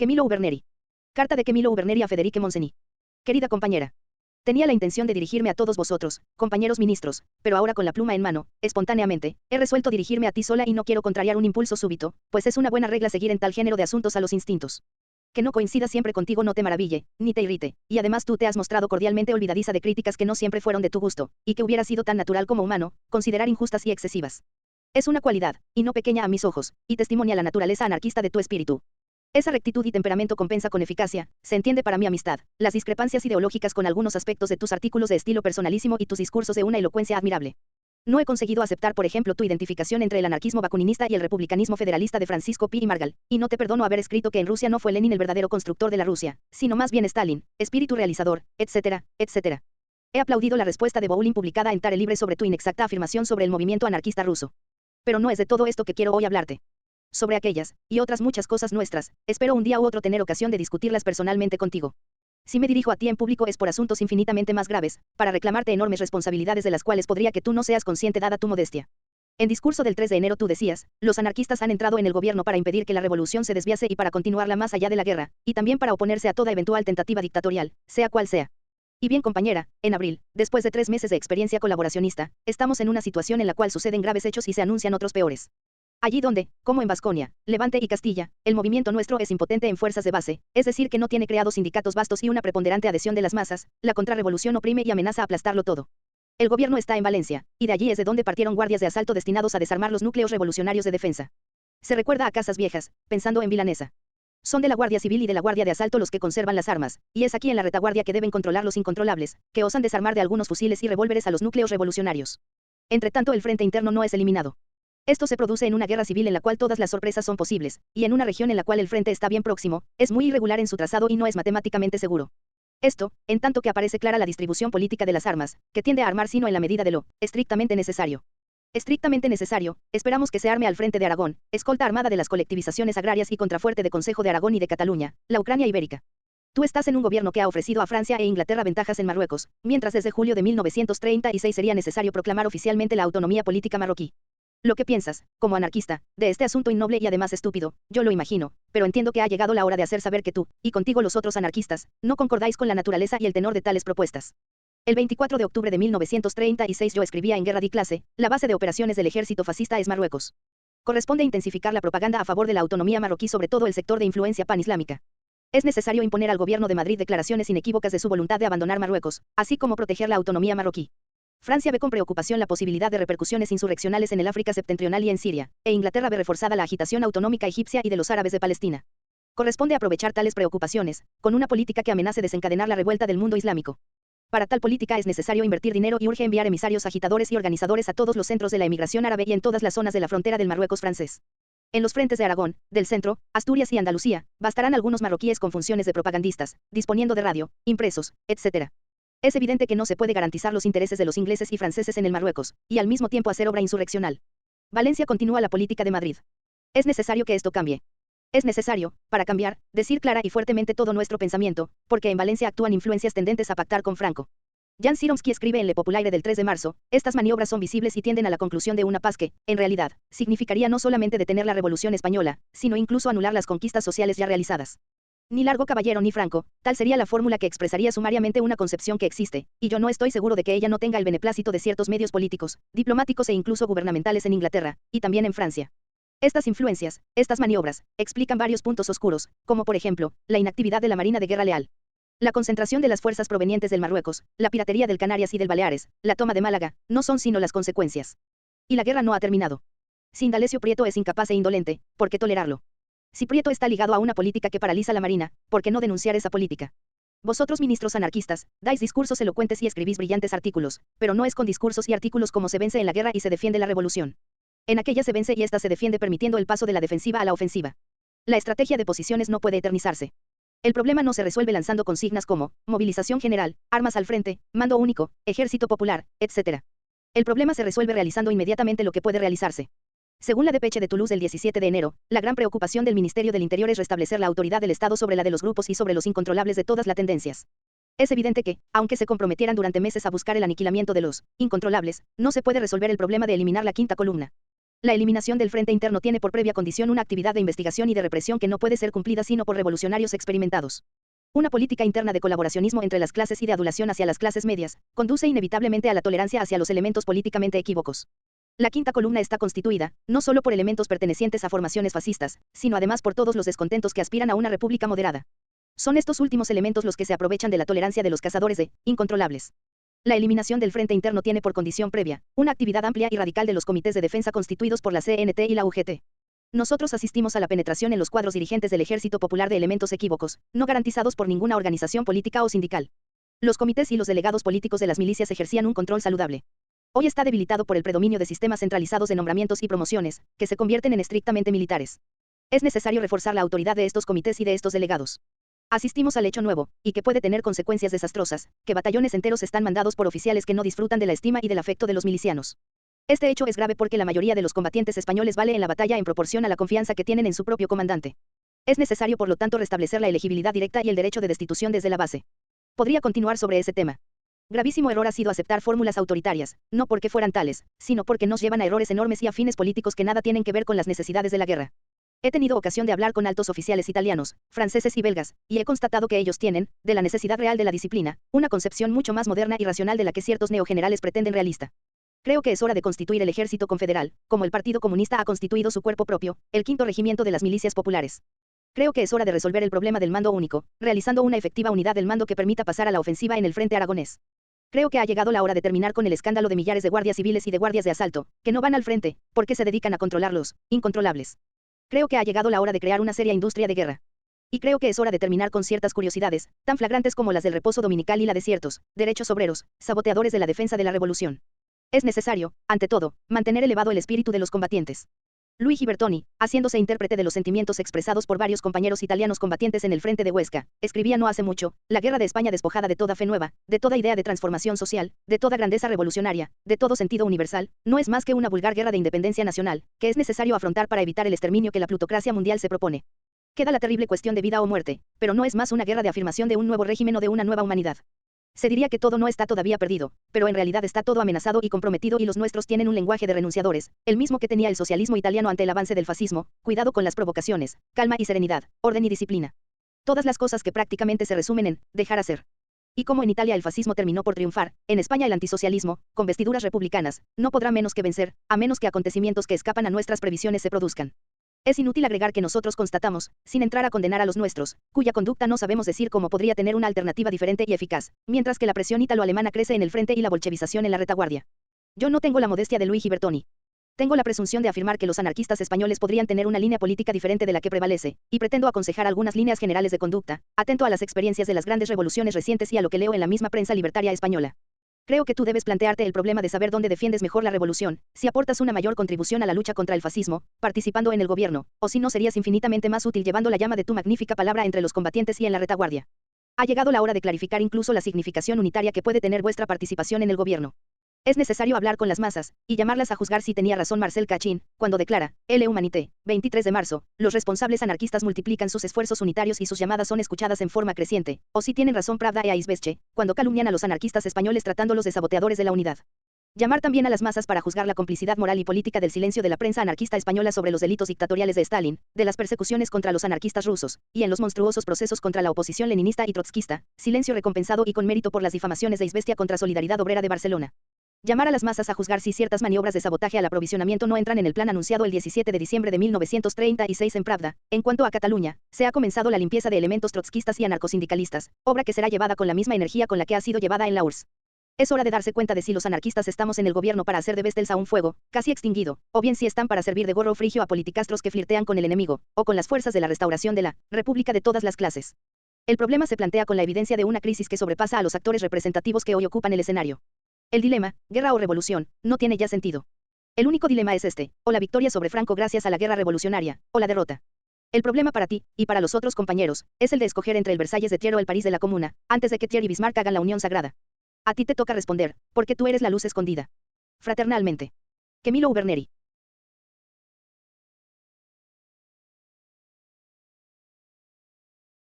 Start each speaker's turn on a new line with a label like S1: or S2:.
S1: Camillo Uverneri. Carta de Camillo Uverneri a Federique Montseny. Querida compañera. Tenía la intención de dirigirme a todos vosotros, compañeros ministros, pero ahora con la pluma en mano, espontáneamente, he resuelto dirigirme a ti sola y no quiero contrariar un impulso súbito, pues es una buena regla seguir en tal género de asuntos a los instintos. Que no coincida siempre contigo no te maraville, ni te irrite, y además tú te has mostrado cordialmente olvidadiza de críticas que no siempre fueron de tu gusto, y que hubiera sido tan natural como humano, considerar injustas y excesivas. Es una cualidad, y no pequeña a mis ojos, y testimonia la naturaleza anarquista de tu espíritu. Esa rectitud y temperamento compensa con eficacia, se entiende para mi amistad, las discrepancias ideológicas con algunos aspectos de tus artículos de estilo personalísimo y tus discursos de una elocuencia admirable. No he conseguido aceptar, por ejemplo, tu identificación entre el anarquismo bakuninista y el republicanismo federalista de Francisco Pi y Margal, y no te perdono haber escrito que en Rusia no fue Lenin el verdadero constructor de la Rusia, sino más bien Stalin, espíritu realizador, etcétera, etcétera. He aplaudido la respuesta de Boullin publicada en Tare Libre sobre tu inexacta afirmación sobre el movimiento anarquista ruso. Pero no es de todo esto que quiero hoy hablarte. Sobre aquellas, y otras muchas cosas nuestras, espero un día u otro tener ocasión de discutirlas personalmente contigo. Si me dirijo a ti en público es por asuntos infinitamente más graves, para reclamarte enormes responsabilidades de las cuales podría que tú no seas consciente dada tu modestia. En discurso del 3 de enero tú decías, los anarquistas han entrado en el gobierno para impedir que la revolución se desviase y para continuarla más allá de la guerra, y también para oponerse a toda eventual tentativa dictatorial, sea cual sea. Y bien compañera, en abril, después de 3 meses de experiencia colaboracionista, estamos en una situación en la cual suceden graves hechos y se anuncian otros peores. Allí donde, como en Vasconia, Levante y Castilla, el movimiento nuestro es impotente en fuerzas de base, es decir que no tiene creados sindicatos vastos y una preponderante adhesión de las masas, la contrarrevolución oprime y amenaza aplastarlo todo. El gobierno está en Valencia, y de allí es de donde partieron guardias de asalto destinados a desarmar los núcleos revolucionarios de defensa. Se recuerda a Casas Viejas, pensando en Vilanesa. Son de la Guardia Civil y de la Guardia de Asalto los que conservan las armas, y es aquí en la retaguardia que deben controlar los incontrolables, que osan desarmar de algunos fusiles y revólveres a los núcleos revolucionarios. Entre tanto el frente interno no es eliminado. Esto se produce en una guerra civil en la cual todas las sorpresas son posibles, y en una región en la cual el frente está bien próximo, es muy irregular en su trazado y no es matemáticamente seguro. Esto, en tanto que aparece clara la distribución política de las armas, que tiende a armar sino en la medida de lo estrictamente necesario. Estrictamente necesario, esperamos que se arme al frente de Aragón, escolta armada de las colectivizaciones agrarias y contrafuerte de Consejo de Aragón y de Cataluña, la Ucrania ibérica. Tú estás en un gobierno que ha ofrecido a Francia e Inglaterra ventajas en Marruecos, mientras desde julio de 1936 sería necesario proclamar oficialmente la autonomía política marroquí. Lo que piensas, como anarquista, de este asunto innoble y además estúpido, yo lo imagino, pero entiendo que ha llegado la hora de hacer saber que tú, y contigo los otros anarquistas, no concordáis con la naturaleza y el tenor de tales propuestas. El 24 de octubre de 1936 yo escribía en Guerra di Clase, la base de operaciones del ejército fascista es Marruecos. Corresponde intensificar la propaganda a favor de la autonomía marroquí sobre todo el sector de influencia panislámica. Es necesario imponer al gobierno de Madrid declaraciones inequívocas de su voluntad de abandonar Marruecos, así como proteger la autonomía marroquí. Francia ve con preocupación la posibilidad de repercusiones insurreccionales en el África septentrional y en Siria, e Inglaterra ve reforzada la agitación autonómica egipcia y de los árabes de Palestina. Corresponde aprovechar tales preocupaciones, con una política que amenace desencadenar la revuelta del mundo islámico. Para tal política es necesario invertir dinero y urge enviar emisarios agitadores y organizadores a todos los centros de la emigración árabe y en todas las zonas de la frontera del Marruecos francés. En los frentes de Aragón, del centro, Asturias y Andalucía, bastarán algunos marroquíes con funciones de propagandistas, disponiendo de radio, impresos, etc. Es evidente que no se puede garantizar los intereses de los ingleses y franceses en el Marruecos, y al mismo tiempo hacer obra insurreccional. Valencia continúa la política de Madrid. Es necesario que esto cambie. Es necesario, para cambiar, decir clara y fuertemente todo nuestro pensamiento, porque en Valencia actúan influencias tendentes a pactar con Franco. Jan Siromsky escribe en Le Populaire del 3 de marzo, estas maniobras son visibles y tienden a la conclusión de una paz que, en realidad, significaría no solamente detener la Revolución Española, sino incluso anular las conquistas sociales ya realizadas. Ni Largo Caballero ni Franco, tal sería la fórmula que expresaría sumariamente una concepción que existe, y yo no estoy seguro de que ella no tenga el beneplácito de ciertos medios políticos, diplomáticos e incluso gubernamentales en Inglaterra, y también en Francia. Estas influencias, estas maniobras, explican varios puntos oscuros, como por ejemplo, la inactividad de la Marina de Guerra Leal. La concentración de las fuerzas provenientes del Marruecos, la piratería del Canarias y del Baleares, la toma de Málaga, no son sino las consecuencias. Y la guerra no ha terminado. Si Indalecio Prieto es incapaz e indolente, ¿por qué tolerarlo? Si Prieto está ligado a una política que paraliza la Marina, ¿por qué no denunciar esa política? Vosotros ministros anarquistas, dais discursos elocuentes y escribís brillantes artículos, pero no es con discursos y artículos como se vence en la guerra y se defiende la revolución. En aquella se vence y esta se defiende permitiendo el paso de la defensiva a la ofensiva. La estrategia de posiciones no puede eternizarse. El problema no se resuelve lanzando consignas como movilización general, armas al frente, mando único, ejército popular, etc. El problema se resuelve realizando inmediatamente lo que puede realizarse. Según la Dépêche de Toulouse del 17 de enero, la gran preocupación del Ministerio del Interior es restablecer la autoridad del Estado sobre la de los grupos y sobre los incontrolables de todas las tendencias. Es evidente que, aunque se comprometieran durante meses a buscar el aniquilamiento de los incontrolables, no se puede resolver el problema de eliminar la quinta columna. La eliminación del frente interno tiene por previa condición una actividad de investigación y de represión que no puede ser cumplida sino por revolucionarios experimentados. Una política interna de colaboracionismo entre las clases y de adulación hacia las clases medias, conduce inevitablemente a la tolerancia hacia los elementos políticamente equívocos. La quinta columna está constituida, no solo por elementos pertenecientes a formaciones fascistas, sino además por todos los descontentos que aspiran a una república moderada. Son estos últimos elementos los que se aprovechan de la tolerancia de los cazadores de incontrolables. La eliminación del frente interno tiene por condición previa una actividad amplia y radical de los comités de defensa constituidos por la CNT y la UGT. Nosotros asistimos a la penetración en los cuadros dirigentes del Ejército Popular de elementos equívocos, no garantizados por ninguna organización política o sindical. Los comités y los delegados políticos de las milicias ejercían un control saludable. Hoy está debilitado por el predominio de sistemas centralizados de nombramientos y promociones, que se convierten en estrictamente militares. Es necesario reforzar la autoridad de estos comités y de estos delegados. Asistimos al hecho nuevo, y que puede tener consecuencias desastrosas, que batallones enteros están mandados por oficiales que no disfrutan de la estima y del afecto de los milicianos. Este hecho es grave porque la mayoría de los combatientes españoles vale en la batalla en proporción a la confianza que tienen en su propio comandante. Es necesario por lo tanto restablecer la elegibilidad directa y el derecho de destitución desde la base. Podría continuar sobre ese tema. Gravísimo error ha sido aceptar fórmulas autoritarias, no porque fueran tales, sino porque nos llevan a errores enormes y a fines políticos que nada tienen que ver con las necesidades de la guerra. He tenido ocasión de hablar con altos oficiales italianos, franceses y belgas, y he constatado que ellos tienen, de la necesidad real de la disciplina, una concepción mucho más moderna y racional de la que ciertos neogenerales pretenden realista. Creo que es hora de constituir el ejército confederal, como el Partido Comunista ha constituido su cuerpo propio, el quinto regimiento de las milicias populares. Creo que es hora de resolver el problema del mando único, realizando una efectiva unidad del mando que permita pasar a la ofensiva en el frente aragonés. Creo que ha llegado la hora de terminar con el escándalo de millares de guardias civiles y de guardias de asalto, que no van al frente, porque se dedican a controlar los incontrolables. Creo que ha llegado la hora de crear una seria industria de guerra. Y creo que es hora de terminar con ciertas curiosidades, tan flagrantes como las del reposo dominical y la de ciertos derechos obreros, saboteadores de la defensa de la revolución. Es necesario, ante todo, mantener elevado el espíritu de los combatientes. Luigi Bertoni, haciéndose intérprete de los sentimientos expresados por varios compañeros italianos combatientes en el frente de Huesca, escribía no hace mucho: la guerra de España despojada de toda fe nueva, de toda idea de transformación social, de toda grandeza revolucionaria, de todo sentido universal, no es más que una vulgar guerra de independencia nacional, que es necesario afrontar para evitar el exterminio que la plutocracia mundial se propone. Queda la terrible cuestión de vida o muerte, pero no es más una guerra de afirmación de un nuevo régimen o de una nueva humanidad. Se diría que todo no está todavía perdido, pero en realidad está todo amenazado y comprometido y los nuestros tienen un lenguaje de renunciadores, el mismo que tenía el socialismo italiano ante el avance del fascismo: cuidado con las provocaciones, calma y serenidad, orden y disciplina. Todas las cosas que prácticamente se resumen en dejar hacer. Y como en Italia el fascismo terminó por triunfar, en España el antisocialismo, con vestiduras republicanas, no podrá menos que vencer, a menos que acontecimientos que escapan a nuestras previsiones se produzcan. Es inútil agregar que nosotros constatamos, sin entrar a condenar a los nuestros, cuya conducta no sabemos decir cómo podría tener una alternativa diferente y eficaz, mientras que la presión ítalo-alemana crece en el frente y la bolchevización en la retaguardia. Yo no tengo la modestia de Luigi Bertoni. Tengo la presunción de afirmar que los anarquistas españoles podrían tener una línea política diferente de la que prevalece, y pretendo aconsejar algunas líneas generales de conducta, atento a las experiencias de las grandes revoluciones recientes y a lo que leo en la misma prensa libertaria española. Creo que tú debes plantearte el problema de saber dónde defiendes mejor la revolución, si aportas una mayor contribución a la lucha contra el fascismo, participando en el gobierno, o si no serías infinitamente más útil llevando la llama de tu magnífica palabra entre los combatientes y en la retaguardia. Ha llegado la hora de clarificar incluso la significación unitaria que puede tener vuestra participación en el gobierno. Es necesario hablar con las masas, y llamarlas a juzgar si tenía razón Marcel Cachin, cuando declara: L. Humanité, 23 de marzo, los responsables anarquistas multiplican sus esfuerzos unitarios y sus llamadas son escuchadas en forma creciente, o si tienen razón Pravda e Aizbesche, cuando calumnian a los anarquistas españoles tratándolos de saboteadores de la unidad. Llamar también a las masas para juzgar la complicidad moral y política del silencio de la prensa anarquista española sobre los delitos dictatoriales de Stalin, de las persecuciones contra los anarquistas rusos, y en los monstruosos procesos contra la oposición leninista y trotskista, silencio recompensado y con mérito por las difamaciones de Aizbestia contra Solidaridad Obrera de Barcelona. Llamar a las masas a juzgar si ciertas maniobras de sabotaje al aprovisionamiento no entran en el plan anunciado el 17 de diciembre de 1936 en Pravda. En cuanto a Cataluña, se ha comenzado la limpieza de elementos trotskistas y anarcosindicalistas, obra que será llevada con la misma energía con la que ha sido llevada en la URSS. Es hora de darse cuenta de si los anarquistas estamos en el gobierno para hacer de Bestels a un fuego, casi extinguido, o bien si están para servir de gorro frigio a politicastros que flirtean con el enemigo, o con las fuerzas de la restauración de la República de todas las clases. El problema se plantea con la evidencia de una crisis que sobrepasa a los actores representativos que hoy ocupan el escenario. El dilema, guerra o revolución, no tiene ya sentido. El único dilema es este: o la victoria sobre Franco gracias a la guerra revolucionaria, o la derrota. El problema para ti, y para los otros compañeros, es el de escoger entre el Versalles de Thiers o el París de la Comuna, antes de que Thiers y Bismarck hagan la unión sagrada. A ti te toca responder, porque tú eres la luz escondida. Fraternalmente. Camillo Uverneri.